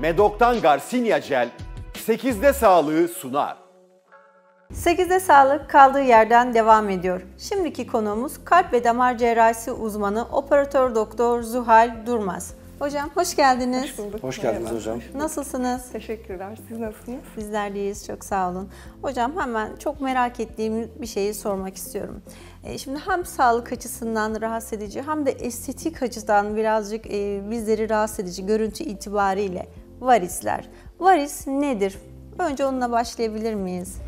Medok'tan Garcinia Gel 8'de sağlığı sunar. 8'de sağlık kaldığı yerden devam ediyor. Şimdiki konuğumuz kalp ve damar cerrahisi uzmanı operatör doktor Zuhal Durmaz. Hocam hoş geldiniz. Hoş bulduk. Hoş geldiniz hocam. Nasılsınız? Teşekkürler. Siz nasılsınız? Bizler de iyiyiz. Çok sağ olun. Hocam hemen çok merak ettiğim bir şeyi sormak istiyorum. Şimdi hem sağlık açısından rahatsız edici hem de estetik açıdan birazcık bizleri rahatsız edici görüntü itibariyle varisler. Varis nedir? Önce onunla başlayabilir miyiz?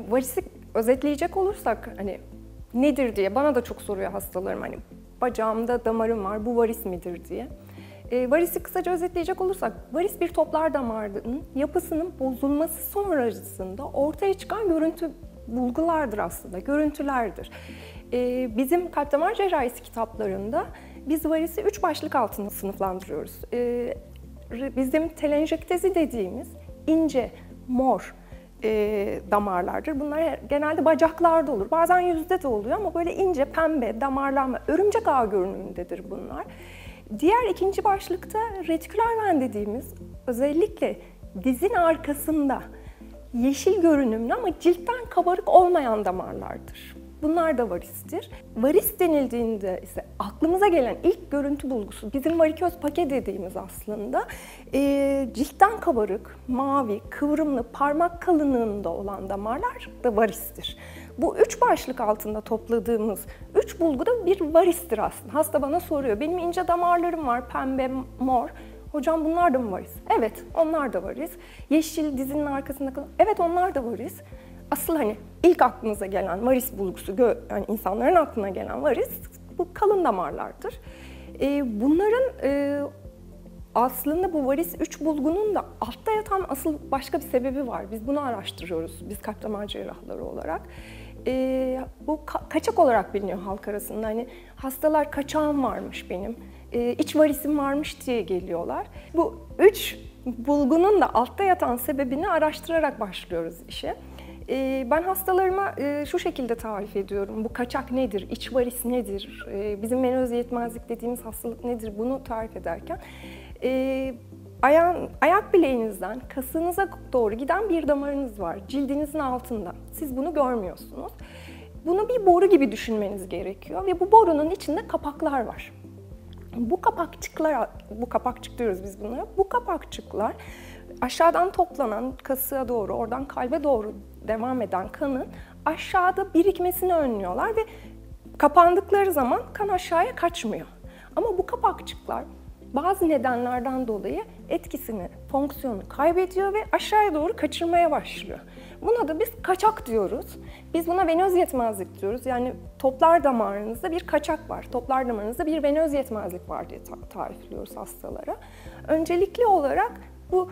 Varisi özetleyecek olursak hani nedir diye bana da çok soruyor hastalarım, hani bacağımda damarım var, bu varis midir diye. Varisi kısaca özetleyecek olursak, varis bir toplar damarının yapısının bozulması sonrasında ortaya çıkan görüntü bulgulardır aslında, görüntülerdir. Bizim kalp damar cerrahisi kitaplarında biz varisi 3 başlık altında sınıflandırıyoruz. Bizim telenjektezi dediğimiz ince, mor damarlardır. Bunlar genelde bacaklarda olur. Bazen yüzde de oluyor ama böyle ince, pembe damarlanma, örümcek ağı görünümündedir bunlar. Diğer ikinci başlıkta retiküler ven dediğimiz, özellikle dizin arkasında yeşil görünümlü ama ciltten kabarık olmayan damarlardır. Bunlar da varistir. Varis denildiğinde ise aklımıza gelen ilk görüntü bulgusu bizim variköz pake dediğimiz aslında ciltten kabarık, mavi, kıvrımlı, parmak kalınlığında olan damarlar da varistir. Bu 3 başlık altında topladığımız 3 bulgu da bir varistir aslında. Hasta bana soruyor, benim ince damarlarım var, pembe, mor. Hocam bunlar da mı varis? Evet, onlar da varis. Yeşil dizinin arkasında kalan, evet onlar da varis. Asıl hani ilk aklınıza gelen varis bulgusu, yani insanların aklına gelen varis bu kalın damarlardır. Bunların aslında bu varis 3 bulgunun da altta yatan asıl başka bir sebebi var. Biz bunu araştırıyoruz, biz kalp damar cerrahları olarak. Bu kaçak olarak biliniyor halk arasında. Hani hastalar kaçağım varmış benim, iç varisim varmış diye geliyorlar. Bu 3 bulgunun da altta yatan sebebini araştırarak başlıyoruz işe. Ben hastalarıma şu şekilde tarif ediyorum. Bu kaçak nedir, iç varis nedir, bizim venöz yetmezlik dediğimiz hastalık nedir, bunu tarif ederken ayak bileğinizden kasığınıza doğru giden bir damarınız var, cildinizin altında. Siz bunu görmüyorsunuz. Bunu bir boru gibi düşünmeniz gerekiyor ve bu borunun içinde kapaklar var. Bu kapakçık diyoruz biz bunlara. Bu kapakçıklar aşağıdan toplanan kasığa doğru, oradan kalbe doğru devam eden kanın aşağıda birikmesini önlüyorlar ve kapandıkları zaman kan aşağıya kaçmıyor. Ama bu kapakçıklar bazı nedenlerden dolayı etkisini, fonksiyonunu kaybediyor ve aşağıya doğru kaçırmaya başlıyor. Buna da biz kaçak diyoruz. Biz buna venöz yetmezlik diyoruz. Yani toplar damarınızda bir kaçak var, toplar damarınızda bir venöz yetmezlik var diye tarifliyoruz hastalara. Öncelikli olarak bu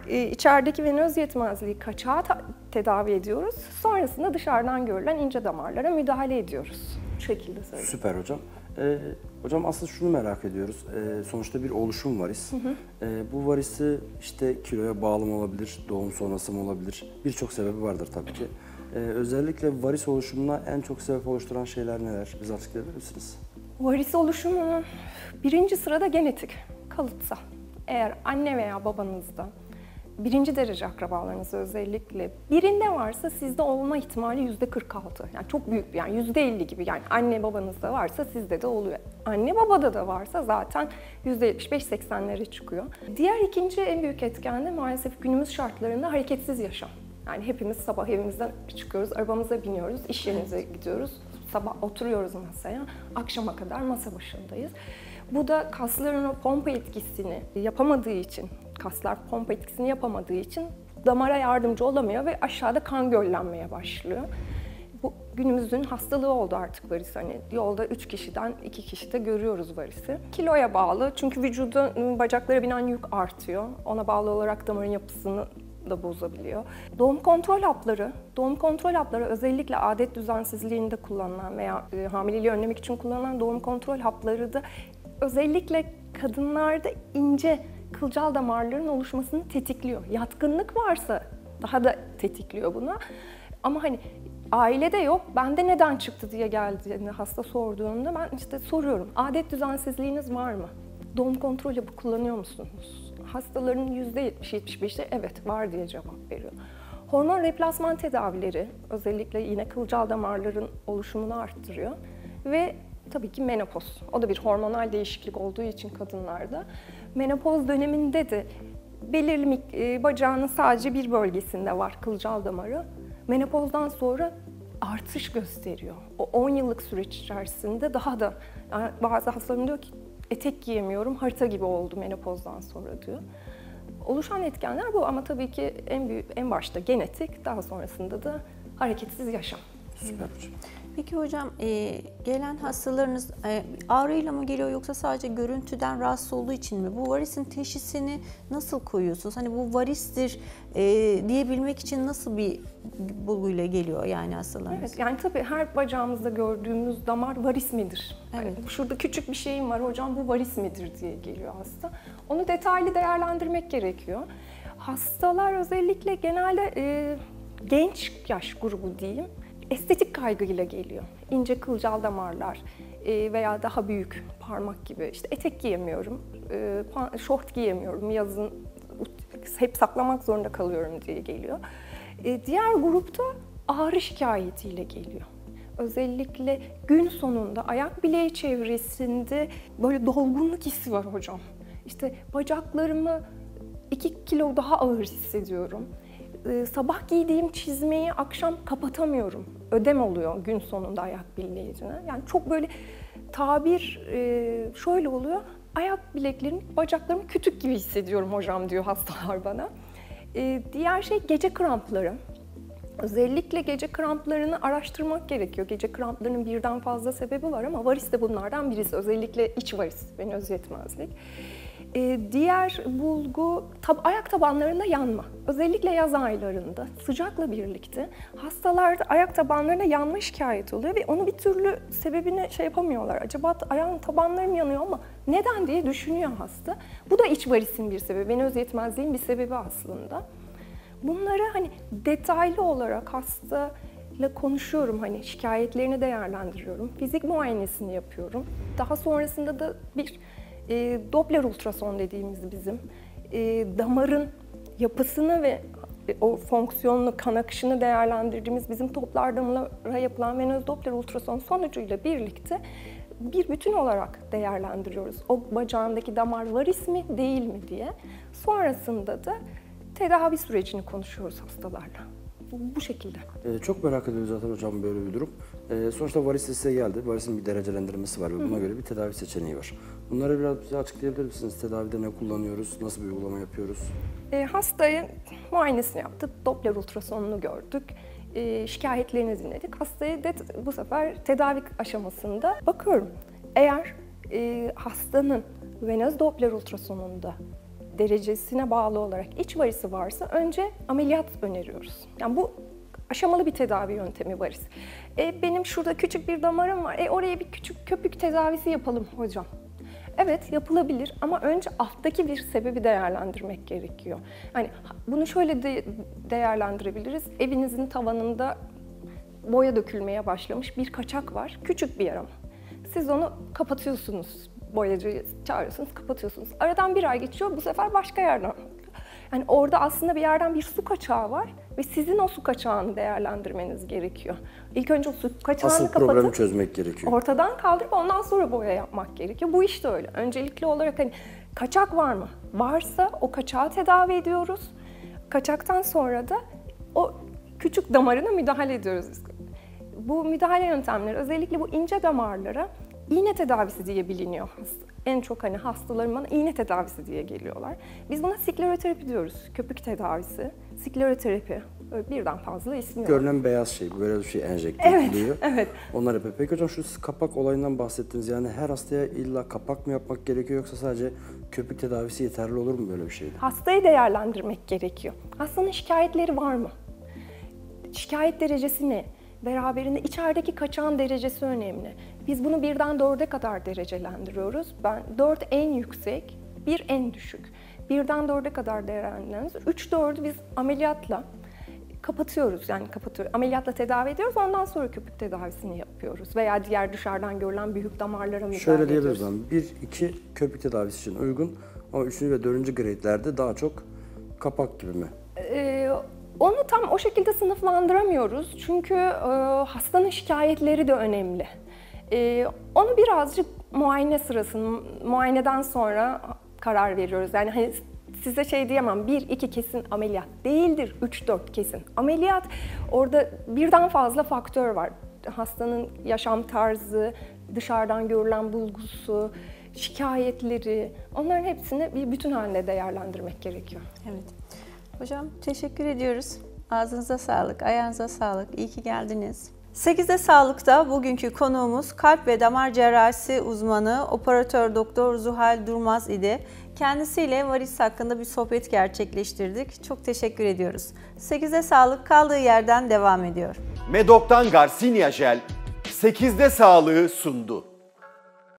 içerideki venöz yetmezliği kaçağı tedavi ediyoruz. Sonrasında dışarıdan görülen ince damarlara müdahale ediyoruz. Bu şekilde söyleyeyim. Süper hocam. Hocam aslında şunu merak ediyoruz. Sonuçta bir oluşum varis. Bu varisi işte kiloya bağlı mı olabilir, doğum sonrası mı olabilir? Birçok sebebi vardır tabii ki. Özellikle varis oluşumuna en çok sebep oluşturan şeyler neler? Bize açıklayabilir misiniz? Varis oluşumunun birinci sırada genetik, kalıtsal. Eğer anne veya babanızda, birinci derece akrabalarınızda özellikle birinde varsa sizde olma ihtimali %46. Yani çok büyük, yani %50 gibi. Yani anne babanızda varsa sizde de oluyor. Anne babada da varsa zaten %75-80'lere çıkıyor. Diğer ikinci en büyük etken de maalesef günümüz şartlarında hareketsiz yaşam. Yani hepimiz sabah evimizden çıkıyoruz, arabamıza biniyoruz, iş yerimize gidiyoruz. Sabah oturuyoruz masaya, akşama kadar masa başındayız. Bu da kasların o pompa etkisini yapamadığı için, kaslar pompa etkisini yapamadığı için damara yardımcı olamıyor ve aşağıda kan göllenmeye başlıyor. Bu günümüzün hastalığı oldu artık varis. Hani yolda 3 kişiden 2 kişide görüyoruz varisi. Kiloya bağlı, çünkü vücudun bacaklara binen yük artıyor. Ona bağlı olarak damarın yapısını da bozabiliyor. Doğum kontrol hapları özellikle adet düzensizliğinde kullanılan veya hamileliği önlemek için kullanılan doğum kontrol hapları da özellikle kadınlarda ince kılcal damarların oluşmasını tetikliyor. Yatkınlık varsa daha da tetikliyor bunu. Ama hani ailede yok, bende neden çıktı diye geldiğinde hasta sorduğunda ben işte soruyorum. Adet düzensizliğiniz var mı? Doğum kontrol hapı kullanıyor musunuz? hastaların %70-75'i evet var diye cevap veriyor. Hormon replasman tedavileri özellikle yine kılcal damarların oluşumunu arttırıyor ve tabii ki menopoz. O da bir hormonal değişiklik olduğu için kadınlarda. Menopoz döneminde de belirli bacağının sadece bir bölgesinde var kılcal damarı. Menopozdan sonra artış gösteriyor. O 10 yıllık süreç içerisinde daha da, yani bazı hastalarım diyor ki etek giyemiyorum, harita gibi oldu menopozdan sonra diyor. Oluşan etkenler bu ama tabii ki en başta genetik, daha sonrasında da hareketsiz yaşam. Süper hocam. Peki hocam gelen hastalarınız ağrıyla mı geliyor yoksa sadece görüntüden rahatsız olduğu için mi? Bu varisin teşhisini nasıl koyuyorsunuz? Hani bu varistir diyebilmek için nasıl bir bulguyla geliyor yani hastalarınız? Evet, yani tabii her bacağımızda gördüğümüz damar varis midir? Evet. Yani şurada küçük bir şeyim var hocam bu varis midir diye geliyor hasta. Onu detaylı değerlendirmek gerekiyor. Hastalar özellikle genelde genç yaş grubu diyeyim. Estetik kaygıyla geliyor. İnce kılcal damarlar veya daha büyük parmak gibi. İşte etek giyemiyorum, şort giyemiyorum, yazın hep saklamak zorunda kalıyorum diye geliyor. Diğer grupta ağrı şikayetiyle geliyor. Özellikle gün sonunda ayak bileği çevresinde böyle dolgunluk hissi var hocam. İşte bacaklarımı 2 kilo daha ağır hissediyorum. Sabah giydiğim çizmeyi akşam kapatamıyorum. Ödem oluyor gün sonunda ayak bileğine. Yani çok böyle tabir şöyle oluyor. Ayak bileklerim, bacaklarımı kütük gibi hissediyorum hocam diyor hastalar bana. Diğer şey gece krampları. Özellikle gece kramplarını araştırmak gerekiyor. Gece kramplarının birden fazla sebebi var ama varis de bunlardan birisi. Özellikle iç varis, venöz yetmezlik. Diğer bulgu ayak tabanlarında yanma. Özellikle yaz aylarında sıcakla birlikte hastalarda ayak tabanlarında yanma şikayeti oluyor ve onu bir türlü sebebini yapamıyorlar. Acaba ayağın tabanlarım yanıyor ama neden diye düşünüyor hasta. Bu da iç varisin bir sebebi, venöz yetmezliğin bir sebebi aslında. Bunları hani detaylı olarak hastayla konuşuyorum, hani şikayetlerini değerlendiriyorum, fizik muayenesini yapıyorum. Daha sonrasında da bir Doppler ultrason dediğimiz bizim damarın yapısını ve o fonksiyonunu, kan akışını değerlendirdiğimiz bizim toplar damara yapılan venöz Doppler ultrason sonucuyla birlikte bir bütün olarak değerlendiriyoruz. O bacağındaki damar varis mi değil mi diye. Sonrasında da tedavi sürecini konuşuyoruz hastalarla. Bu şekilde. Çok merak ediyoruz zaten hocam böyle bir durum. Sonuçta varis size geldi. Varisin bir derecelendirmesi var ve buna göre bir tedavi seçeneği var. Bunları biraz bize açıklayabilir misiniz? Tedavide ne kullanıyoruz? Nasıl bir uygulama yapıyoruz? Hastayı muayenesini yaptık. Doppler ultrasonunu gördük. Şikayetlerini dinledik. Hastaya da bu sefer tedavi aşamasında bakıyorum. Eğer hastanın venöz Doppler ultrasonunda derecesine bağlı olarak iç varisi varsa önce ameliyat öneriyoruz. Yani bu aşamalı bir tedavi yöntemi varis. Benim şurada küçük bir damarım var. Oraya bir küçük köpük tedavisi yapalım hocam. Evet yapılabilir ama önce alttaki bir sebebi değerlendirmek gerekiyor. Yani bunu şöyle de değerlendirebiliriz. Evinizin tavanında boya dökülmeye başlamış bir kaçak var. Küçük bir yer ama. Siz onu kapatıyorsunuz. Boyacıyı çağırıyorsunuz, kapatıyorsunuz. Aradan bir ay geçiyor, bu sefer başka yerden. Yani orada aslında bir yerden bir su kaçağı var ve sizin o su kaçağını değerlendirmeniz gerekiyor. İlk önce o su kaçağını asıl kapatıp problemi çözmek gerekiyor. ortadan kaldırıp ondan sonra boya yapmak gerekiyor. Bu iş de öyle. Öncelikli olarak hani kaçak var mı? Varsa o kaçağı tedavi ediyoruz. Kaçaktan sonra da o küçük damarına müdahale ediyoruz. Bu müdahale yöntemleri özellikle bu ince damarlara iğne tedavisi diye biliniyor. En çok hani hastalarım bana iğne tedavisi diye geliyorlar. Biz buna skleroterapi diyoruz. Köpük tedavisi, skleroterapi. Birden fazla ismi var. Görünen beyaz şey, böyle bir şey enjekte ediliyor. Evet. Onlar yapıyor. Peki hocam şu kapak olayından bahsettiniz. Yani her hastaya illa kapak mı yapmak gerekiyor yoksa sadece köpük tedavisi yeterli olur mu böyle bir şeyde? Hastayı değerlendirmek gerekiyor. Hastanın şikayetleri var mı? Şikayet derecesi ne? Beraberinde içerideki kaçağın derecesi önemli. Biz bunu 1'den 4'e kadar derecelendiriyoruz. 4 en yüksek, 1 en düşük. 1'den 4'e kadar değerlendiriyoruz. 3-4'ü biz ameliyatla kapatıyoruz. Yani ameliyatla tedavi ediyoruz. Ondan sonra köpük tedavisini yapıyoruz. Veya diğer dışarıdan görülen büyük damarlara müdahale ediyoruz. Şöyle diyebiliriz ama 1-2 köpük tedavisi için uygun. Ama 3. ve 4. grade'lerde daha çok kapak gibi mi? Onu tam o şekilde sınıflandıramıyoruz çünkü hastanın şikayetleri de önemli. Onu birazcık muayene sırasında, muayeneden sonra karar veriyoruz. Yani hani size şey diyemem, 1-2 kesin ameliyat değildir, 3-4 kesin ameliyat. Orada birden fazla faktör var. Hastanın yaşam tarzı, dışarıdan görülen bulgusu, şikayetleri, onların hepsini bir bütün halinde değerlendirmek gerekiyor. Evet. Hocam teşekkür ediyoruz. Ağzınıza sağlık, ayağınıza sağlık. İyi ki geldiniz. 8'de Sağlık'ta bugünkü konuğumuz kalp ve damar cerrahisi uzmanı operatör doktor Zuhal Durmaz idi. Kendisiyle varis hakkında bir sohbet gerçekleştirdik. Çok teşekkür ediyoruz. 8'de Sağlık kaldığı yerden devam ediyor. Medok'tan Garcinia Jel 8'de sağlığı sundu.